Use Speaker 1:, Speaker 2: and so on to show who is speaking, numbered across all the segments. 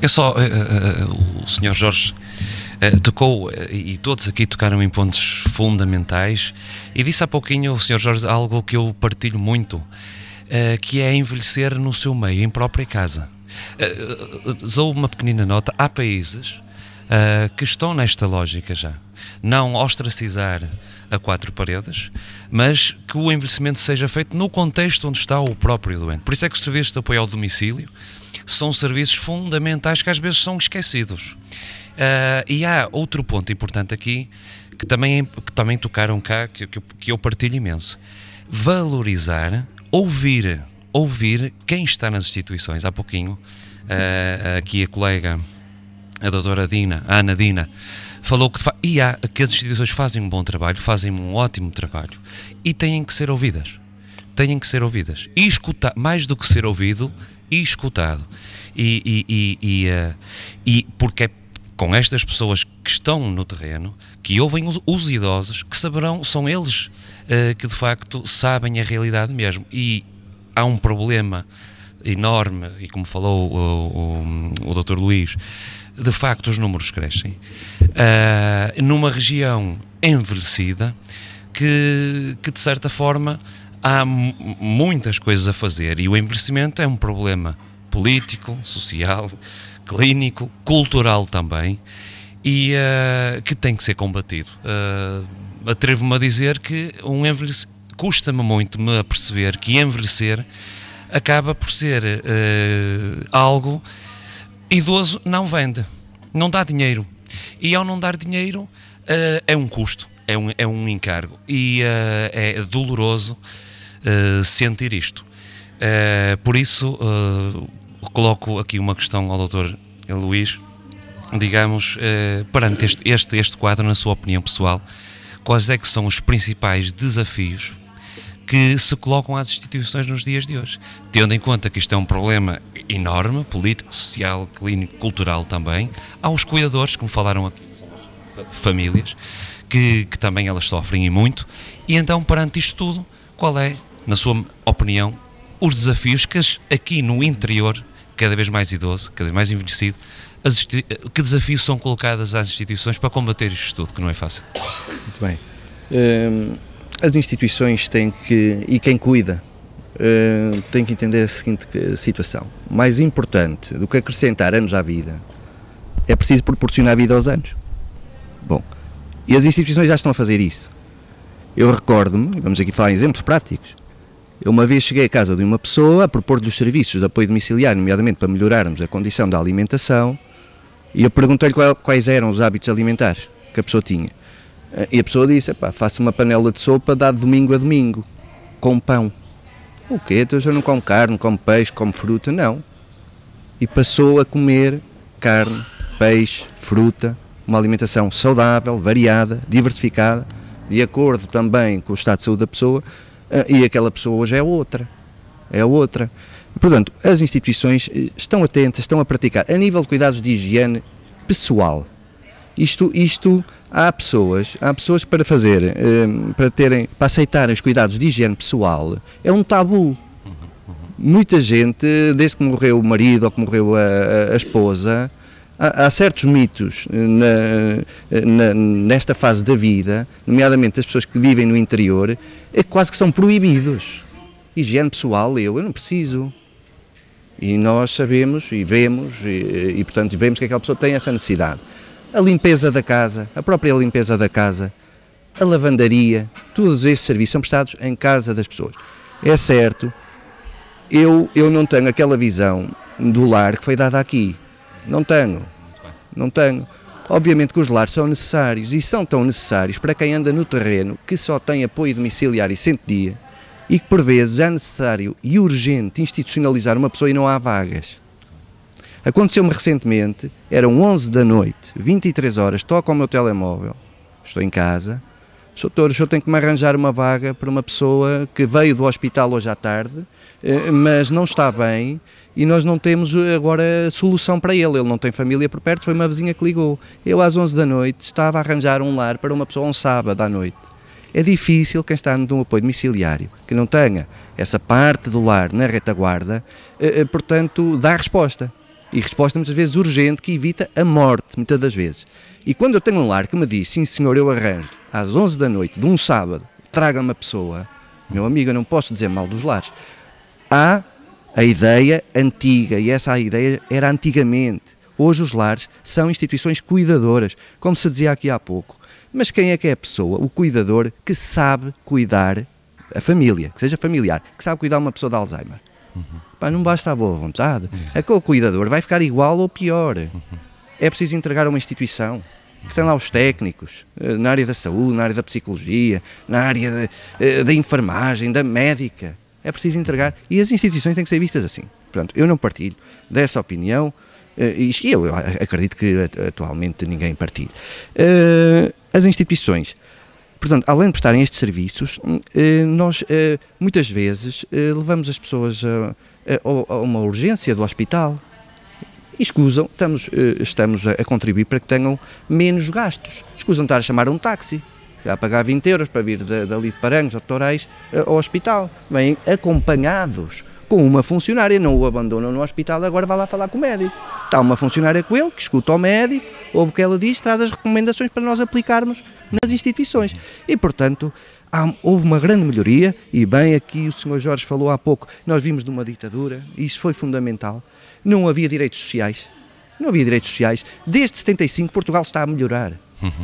Speaker 1: É só, o Sr. Jorge tocou, e todos aqui tocaram em pontos fundamentais, e disse há pouquinho o Sr. Jorge algo que eu partilho muito, que é envelhecer no seu meio, em própria casa. Dou uma pequenina nota, há países que estão nesta lógica já. Não ostracizar a quatro paredes, mas que o envelhecimento seja feito no contexto onde está o próprio doente. Por isso é que os serviços de apoio ao domicílio são serviços fundamentais que às vezes são esquecidos. E há outro ponto importante aqui, que também tocaram cá, que eu partilho imenso. Valorizar, ouvir quem está nas instituições. Há pouquinho, aqui a colega, a doutora Ana Dina, falou que as instituições fazem um bom trabalho, fazem um ótimo trabalho e têm que ser ouvidas. E escutar, mais do que ser ouvido, e escutado. E porque é com estas pessoas que estão no terreno, que ouvem os idosos, que saberão, são eles que de facto sabem a realidade mesmo. E há um problema enorme, e como falou o Dr. Luís, de facto os números crescem numa região envelhecida que de certa forma há muitas coisas a fazer, e o envelhecimento é um problema político, social, clínico, cultural também, e que tem que ser combatido. Atrevo-me a dizer que custa-me muito me aperceber que envelhecer acaba por ser algo idoso não vende, não dá dinheiro, e ao não dar dinheiro é um custo, é um encargo, e é doloroso sentir isto. Por isso coloco aqui uma questão ao Dr. Luís, digamos, perante este quadro, na sua opinião pessoal, quais é que são os principais desafios que se colocam às instituições nos dias de hoje, tendo em conta que isto é um problema enorme, político, social, clínico, cultural também. Há os cuidadores, como falaram aqui, famílias, que também elas sofrem e muito, e então perante isto tudo, qual é, na sua opinião, os desafios que aqui no interior, cada vez mais idoso, cada vez mais envelhecido, que desafios são colocados às instituições para combater isto tudo, que não é fácil?
Speaker 2: Muito bem. As instituições têm que, e quem cuida, tem que entender a seguinte situação: mais importante do que acrescentar anos à vida, é preciso proporcionar vida aos anos. Bom, e as instituições já estão a fazer isso. Eu recordo-me, vamos aqui falar em exemplos práticos, eu uma vez cheguei à casa de uma pessoa a propor-lhe os serviços de apoio domiciliário, nomeadamente para melhorarmos a condição da alimentação, e eu perguntei-lhe quais eram os hábitos alimentares que a pessoa tinha. E a pessoa disse: faço uma panela de sopa dada domingo a domingo, com pão. O quê? Então eu não como carne, como peixe, como fruta? Não. E passou a comer carne, peixe, fruta, uma alimentação saudável, variada, diversificada, de acordo também com o estado de saúde da pessoa, e aquela pessoa hoje é outra. Portanto, as instituições estão atentas, estão a praticar, a nível de cuidados de higiene pessoal. Isto há pessoas para fazer, para aceitarem os cuidados de higiene pessoal, é um tabu. Muita gente, desde que morreu o marido ou que morreu a esposa, há certos mitos nesta fase da vida, nomeadamente as pessoas que vivem no interior, quase que são proibidos. Higiene pessoal, eu não preciso. E nós sabemos e vemos, e portanto vemos que aquela pessoa tem essa necessidade. A limpeza da casa, a própria limpeza da casa, a lavandaria, todos esses serviços são prestados em casa das pessoas. É certo, eu não tenho aquela visão do lar que foi dada aqui. Não tenho. Obviamente que os lares são necessários, e são tão necessários para quem anda no terreno, que só tem apoio domiciliário e 100 dia, e que por vezes é necessário e urgente institucionalizar uma pessoa e não há vagas. Aconteceu-me recentemente, eram 11 da noite, 23 horas, toco ao meu telemóvel, estou em casa, doutor, o senhor tem que me arranjar uma vaga para uma pessoa que veio do hospital hoje à tarde, mas não está bem, e nós não temos agora solução para ele não tem família por perto, foi uma vizinha que ligou. Eu às 11 da noite estava a arranjar um lar para uma pessoa um sábado à noite. É difícil quem está num apoio domiciliário, que não tenha essa parte do lar na retaguarda, portanto, dá resposta. E resposta muitas vezes urgente, que evita a morte, muitas das vezes. E quando eu tenho um lar que me diz, sim senhor, eu arranjo, às 11 da noite, de um sábado, traga-me a pessoa, meu amigo, eu não posso dizer mal dos lares. Há a ideia antiga, e essa ideia era antigamente. Hoje os lares são instituições cuidadoras, como se dizia aqui há pouco. Mas quem é que é a pessoa, o cuidador, que sabe cuidar a família, que seja familiar, que sabe cuidar uma pessoa de Alzheimer? Pá, não basta a boa vontade. Aquele cuidador vai ficar igual ou pior. É preciso entregar a uma instituição que tem lá os técnicos, na área da saúde, na área da psicologia, na área da enfermagem, da médica. É preciso entregar, e as instituições têm que ser vistas assim. Portanto, eu não partilho dessa opinião, e eu acredito que atualmente ninguém partilha. As instituições, portanto, além de prestarem estes serviços, nós muitas vezes levamos as pessoas a uma urgência do hospital e escusam, estamos a contribuir para que tenham menos gastos. Escusam estar a chamar um táxi, a pagar 20 euros para vir dali de Paranhos ou de Tourais ao hospital. Vêm acompanhados com uma funcionária, não o abandonam no hospital, agora vai lá falar com o médico. Está uma funcionária com ele, que escuta o médico, ouve o que ela diz, traz as recomendações para nós aplicarmos nas instituições. E, portanto, houve uma grande melhoria, e bem aqui o Sr. Jorge falou há pouco, nós vimos de uma ditadura, e isso foi fundamental. Não havia direitos sociais. Não havia direitos sociais. Desde 75 Portugal está a melhorar.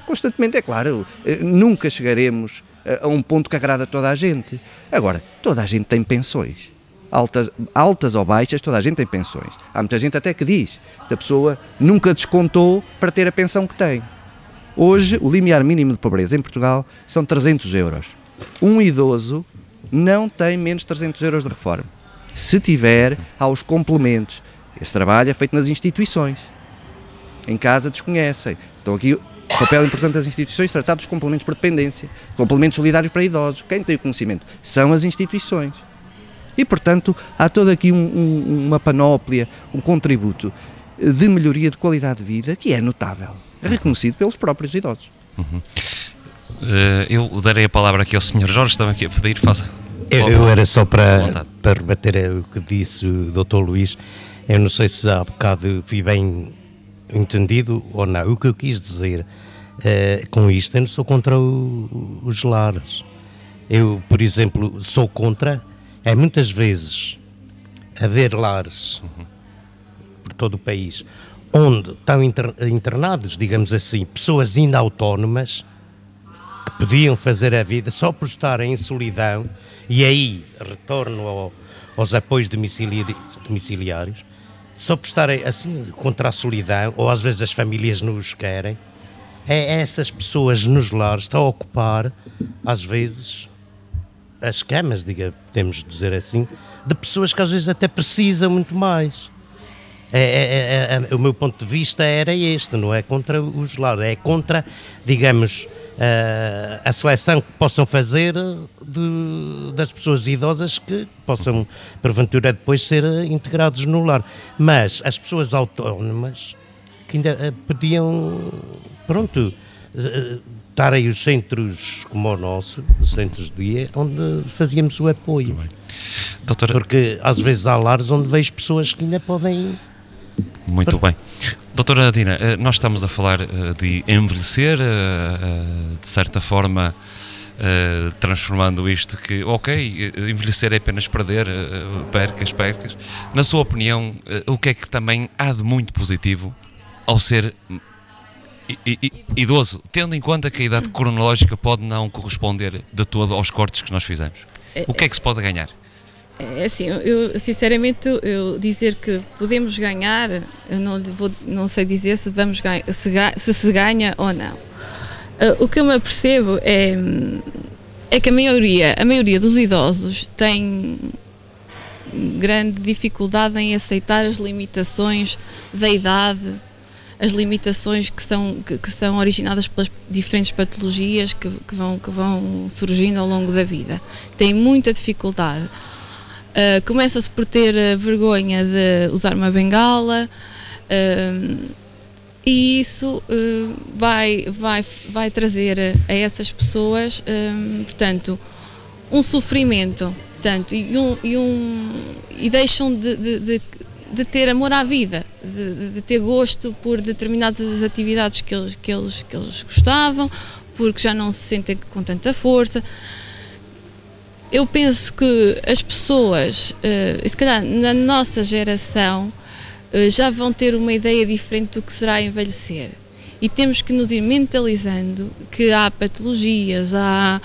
Speaker 2: Constantemente, é claro, nunca chegaremos a um ponto que agrada a toda a gente. Agora, toda a gente tem pensões. Altas ou baixas, toda a gente tem pensões. Há muita gente até que diz que a pessoa nunca descontou para ter a pensão que tem. Hoje, o limiar mínimo de pobreza em Portugal são 300 euros. Um idoso não tem menos de 300 euros de reforma. Se tiver, há os complementos. Esse trabalho é feito nas instituições. Em casa desconhecem. Então aqui o papel importante das instituições é tratar dos complementos por dependência, complementos solidários para idosos. Quem tem o conhecimento são as instituições. E, portanto, há toda aqui uma panóplia, um contributo de melhoria de qualidade de vida que é notável, é reconhecido pelos próprios idosos.
Speaker 1: Eu darei a palavra aqui ao Sr. Jorge, estava aqui a pedir, faça.
Speaker 3: Eu era só para rebater o que disse o Dr. Luís. Eu não sei se há bocado fui bem entendido ou não. O que eu quis dizer com isto, eu não sou contra os lares. Eu, por exemplo, sou contra, muitas vezes, haver lares por todo o país, onde estão internados, digamos assim, pessoas ainda autónomas, que podiam fazer a vida só por estarem em solidão, e aí retorno aos apoios domiciliários, só por estarem assim contra a solidão, ou às vezes as famílias não os querem. Essas pessoas nos lares estão a ocupar, às vezes, as camas, podemos dizer assim, de pessoas que às vezes até precisam muito mais. O meu ponto de vista era este, não é contra os lares, é contra, digamos, a seleção que possam fazer das pessoas idosas que possam, porventura, depois ser integrados no lar. Mas as pessoas autónomas que ainda podiam, estar aí os centros como o nosso, os centros de dia, onde fazíamos o apoio.
Speaker 1: Doutora...
Speaker 3: Porque às vezes há lares onde vejo pessoas que ainda podem...
Speaker 1: Muito bem. Doutora Dina, nós estamos a falar de envelhecer, de certa forma, transformando isto que, ok, envelhecer é apenas perder, percas. Na sua opinião, o que é que também há de muito positivo ao ser idoso, tendo em conta que a idade cronológica pode não corresponder de todo aos cortes que nós fizemos? O que é que se pode ganhar?
Speaker 4: É assim, eu sinceramente, eu dizer que podemos ganhar, eu não sei dizer se vamos ganhar, se ganha ou não. O que eu me apercebo é que a maioria dos idosos tem grande dificuldade em aceitar as limitações da idade, as limitações que são originadas pelas diferentes patologias que vão surgindo ao longo da vida. Tem muita dificuldade. Começa-se por ter vergonha de usar uma bengala, e isso vai trazer a essas pessoas, portanto, um sofrimento, portanto, e deixam de ter amor à vida, de ter gosto por determinadas atividades que eles gostavam, porque já não se sentem com tanta força. Eu penso que as pessoas, se calhar na nossa geração, já vão ter uma ideia diferente do que será envelhecer. E temos que nos ir mentalizando que há patologias, há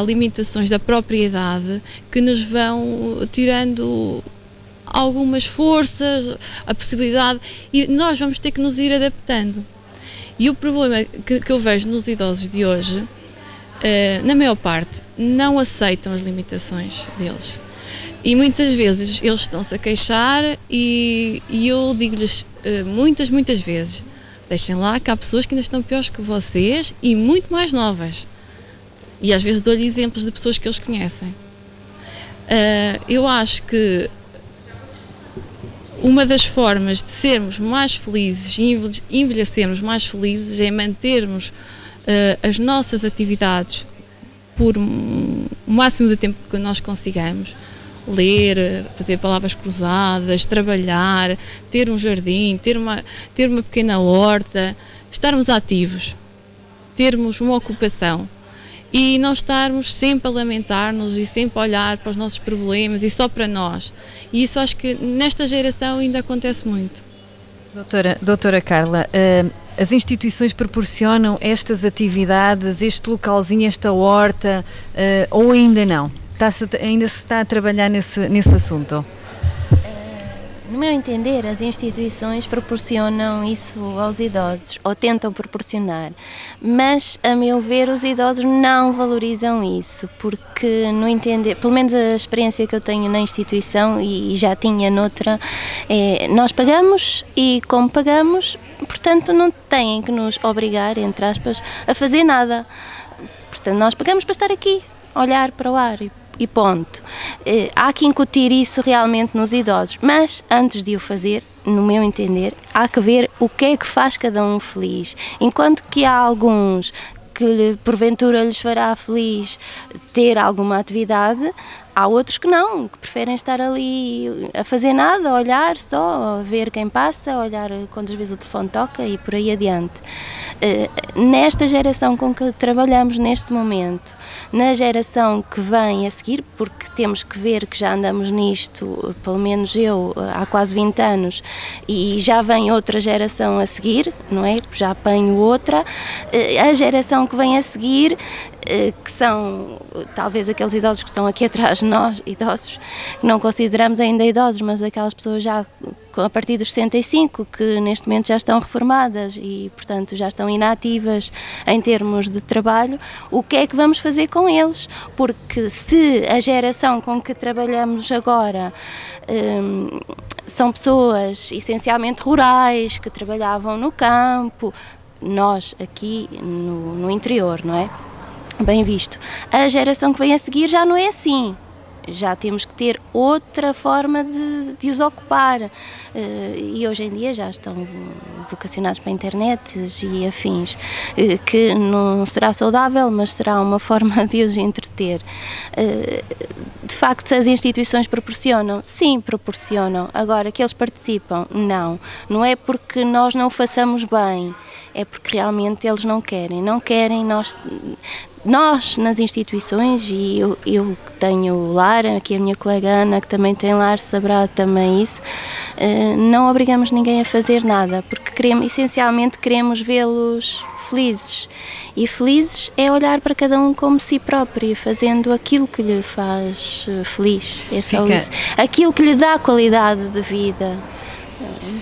Speaker 4: limitações da própria idade que nos vão tirando algumas forças, a possibilidade, e nós vamos ter que nos ir adaptando. E o problema que eu vejo nos idosos de hoje, na maior parte, não aceitam as limitações deles. E muitas vezes eles estão-se a queixar e eu digo-lhes muitas vezes, deixem lá que há pessoas que ainda estão piores que vocês e muito mais novas. E às vezes dou-lhe exemplos de pessoas que eles conhecem. Eu acho que uma das formas de sermos mais felizes e envelhecermos mais felizes é mantermos as nossas atividades por o máximo de tempo que nós consigamos. Ler, fazer palavras cruzadas, trabalhar, ter um jardim, ter uma pequena horta, estarmos ativos, termos uma ocupação e não estarmos sempre a lamentar-nos e sempre a olhar para os nossos problemas e só para nós. E isso acho que nesta geração ainda acontece muito.
Speaker 5: Doutora Carla, as instituições proporcionam estas atividades, este localzinho, esta horta, ou ainda não? Ainda se está a trabalhar nesse assunto?
Speaker 6: No meu entender, as instituições proporcionam isso aos idosos, ou tentam proporcionar, mas, a meu ver, os idosos não valorizam isso, porque, no entender, pelo menos a experiência que eu tenho na instituição e já tinha noutra, nós pagamos e, como pagamos, portanto, não têm que nos obrigar, entre aspas, a fazer nada. Portanto, nós pagamos para estar aqui, olhar para o ar e ponto. Há que incutir isso realmente nos idosos, mas antes de o fazer, no meu entender, há que ver o que é que faz cada um feliz. Enquanto que há alguns que porventura lhes fará feliz ter alguma atividade, há outros que não, que preferem estar ali a fazer nada, a olhar só, a ver quem passa, a olhar quantas vezes o telefone toca e por aí adiante. Nesta geração com que trabalhamos neste momento, na geração que vem a seguir, porque temos que ver que já andamos nisto, pelo menos eu, há quase 20 anos, e já vem outra geração a seguir, não é? Já apanho outra. A geração que vem a seguir, que são talvez aqueles idosos que estão aqui atrás de nós, idosos, que não consideramos ainda idosos, mas aquelas pessoas já a partir dos 65, que neste momento já estão reformadas e, portanto, já estão inativas em termos de trabalho, o que é que vamos fazer com eles? Porque se a geração com que trabalhamos agora são pessoas essencialmente rurais, que trabalhavam no campo, nós aqui no interior, não é? Bem visto. A geração que vem a seguir já não é assim. Já temos que ter outra forma de os ocupar. E hoje em dia já estão vocacionados para a internet e afins, que não será saudável, mas será uma forma de os entreter. De facto, se as instituições proporcionam, sim, proporcionam. Agora, que eles participam, não. Não é porque nós não o façamos bem, é porque realmente eles não querem. Não querem, nós nas instituições, e eu tenho lar, aqui a minha colega Ana, que também tem lar, saberá também isso, não obrigamos ninguém a fazer nada, porque essencialmente queremos vê-los felizes. E felizes é olhar para cada um como si próprio, fazendo aquilo que lhe faz feliz. É só isso. Aquilo que lhe dá qualidade de vida.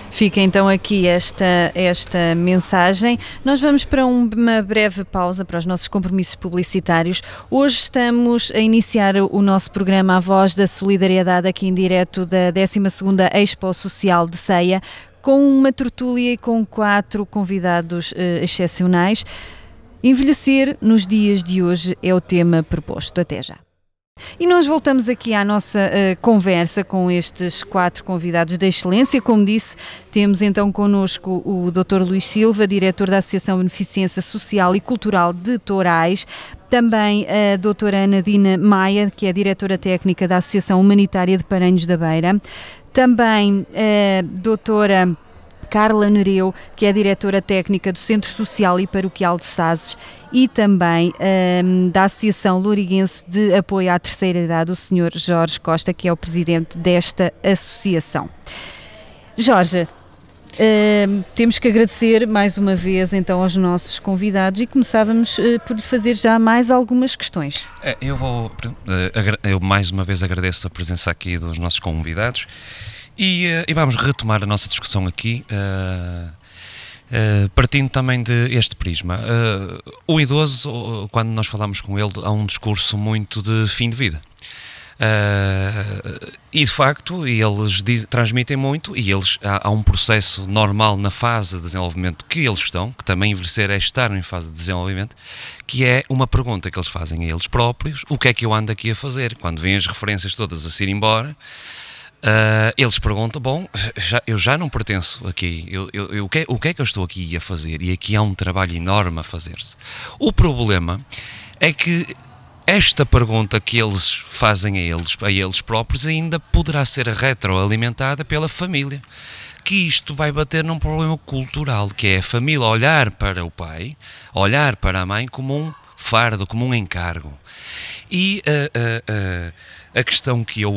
Speaker 5: Fica então aqui esta mensagem. Nós vamos para uma breve pausa para os nossos compromissos publicitários. Hoje estamos a iniciar o nosso programa A Voz da Solidariedade aqui em direto da 12ª Expo Social de Ceia, com uma tertúlia e com 4 convidados excepcionais. Envelhecer nos dias de hoje é o tema proposto. Até já. E nós voltamos aqui à nossa conversa com estes 4 convidados da excelência. Como disse, temos então connosco o Dr. Luís Silva, diretor da Associação Beneficência Social e Cultural de Torais, também a doutora Nadine Maia, que é diretora técnica da Associação Humanitária de Paranhos da Beira, também a doutora Carla Nereu, que é diretora técnica do Centro Social e Paroquial de Sazes, e também da Associação Louriguense de Apoio à Terceira Idade, o Sr. Jorge Costa, que é o presidente desta associação. Jorge, temos que agradecer mais uma vez então aos nossos convidados e começávamos por lhe fazer já mais algumas questões.
Speaker 1: Eu mais uma vez agradeço a presença aqui dos nossos convidados e vamos retomar a nossa discussão aqui, partindo também deste prisma. O idoso, quando nós falamos com ele, há um discurso muito de fim de vida. E de facto eles transmitem muito, e há um processo normal na fase de desenvolvimento que eles estão, que também envelhecer é estar em fase de desenvolvimento, que é uma pergunta que eles fazem a eles próprios: o que é que eu ando aqui a fazer? Quando vêm as referências todas a se ir embora, eles perguntam: bom, eu já não pertenço aqui, o que é que eu estou aqui a fazer? E aqui há um trabalho enorme a fazer-se. O problema é que esta pergunta que eles fazem a eles próprios ainda poderá ser retroalimentada pela família, que isto vai bater num problema cultural, que é a família olhar para o pai, olhar para a mãe como um fardo, como um encargo. E a questão que eu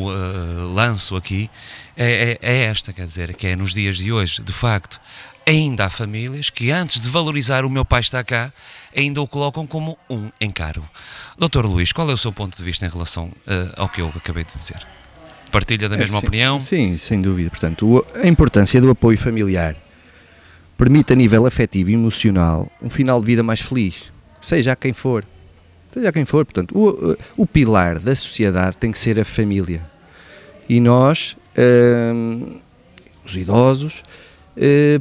Speaker 1: lanço aqui é esta, quer dizer, que é nos dias de hoje, de facto, ainda há famílias que, antes de valorizar o meu pai está cá, ainda o colocam como um encargo. Dr. Luís, qual é o seu ponto de vista em relação ao que eu acabei de dizer? Partilha da mesma opinião?
Speaker 2: Sim, sem dúvida. Portanto, a importância do apoio familiar permite, a nível afetivo e emocional, um final de vida mais feliz, seja a quem for. Seja quem for. Portanto, o pilar da sociedade tem que ser a família. E nós, os idosos,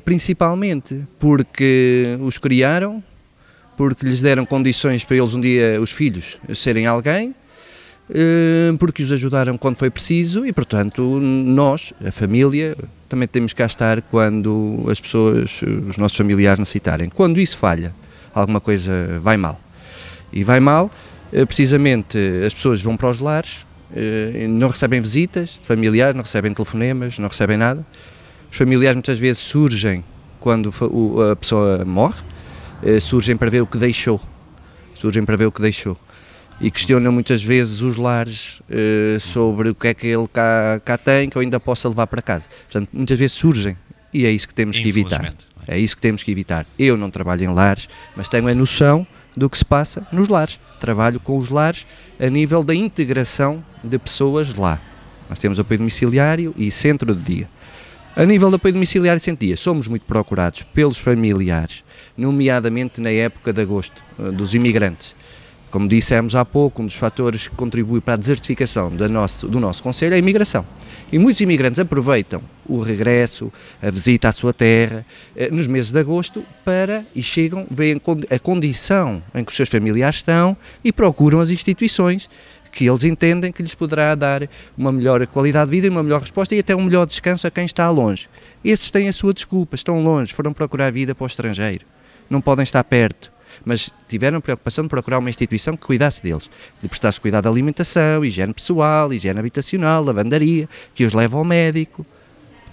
Speaker 2: principalmente porque os criaram, porque lhes deram condições para eles um dia, os filhos, serem alguém, porque os ajudaram quando foi preciso e, portanto, nós, a família, também temos que cá estar quando as pessoas, os nossos familiares necessitarem. Quando isso falha, alguma coisa vai mal. E vai mal, precisamente as pessoas vão para os lares, não recebem visitas de familiares, não recebem telefonemas, não recebem nada. Os familiares muitas vezes surgem quando a pessoa morre, surgem para ver o que deixou, e questionam muitas vezes os lares sobre o que é que ele cá tem, que eu ainda possa levar para casa. Portanto, muitas vezes surgem, e é isso que temos que evitar. É isso que temos que evitar. Eu não trabalho em lares, mas tenho a noção do que se passa nos lares. Trabalho com os lares a nível da integração de pessoas lá. Nós temos apoio domiciliário e centro de dia. A nível de apoio domiciliário e centro de dia, somos muito procurados pelos familiares, nomeadamente na época de agosto, dos imigrantes. Como dissemos há pouco, um dos fatores que contribui para a desertificação do nosso concelho é a imigração. E muitos imigrantes aproveitam o regresso, a visita à sua terra, nos meses de agosto, e chegam, veem a condição em que os seus familiares estão e procuram as instituições que eles entendem que lhes poderá dar uma melhor qualidade de vida e uma melhor resposta e até um melhor descanso a quem está longe. Esses têm a sua desculpa, estão longe, foram procurar vida para o estrangeiro, não podem estar perto, mas tiveram a preocupação de procurar uma instituição que cuidasse deles, de prestar-se cuidado da alimentação, higiene pessoal, higiene habitacional, lavandaria, que os leva ao médico,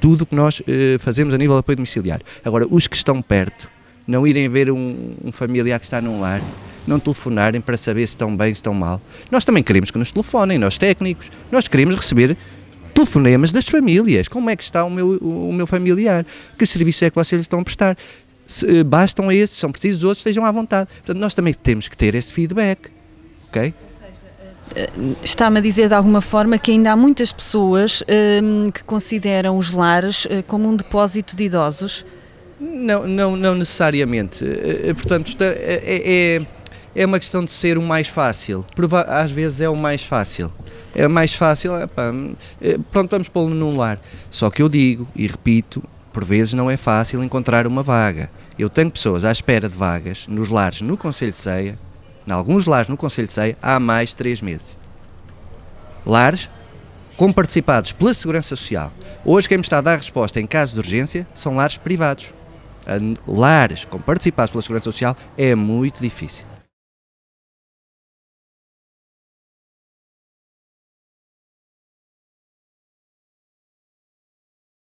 Speaker 2: tudo o que nós fazemos a nível de apoio domiciliário. Agora, os que estão perto, não irem ver um familiar que está num lar, não telefonarem para saber se estão bem, se estão mal. Nós também queremos que nos telefonem, nós técnicos, nós queremos receber telefonemas das famílias. Como é que está o meu familiar? Que serviço é que vocês estão a prestar? Bastam esses, são precisos outros, estejam à vontade. Portanto, nós também temos que ter esse feedback, ok?
Speaker 5: Está-me a dizer de alguma forma que ainda há muitas pessoas que consideram os lares como um depósito de idosos?
Speaker 2: Não necessariamente. Portanto, é uma questão de ser o mais fácil. Às vezes é o mais fácil. É mais fácil, pronto, vamos pô-lo num lar. Só que eu digo e repito, por vezes não é fácil encontrar uma vaga. Eu tenho pessoas à espera de vagas nos lares no Concelho de Ceia, em alguns lares no Concelho de Ceia, há mais de 3 meses. Lares comparticipados pela Segurança Social. Hoje quem me está a dar resposta em caso de urgência são lares privados. Lares comparticipados pela Segurança Social é muito difícil.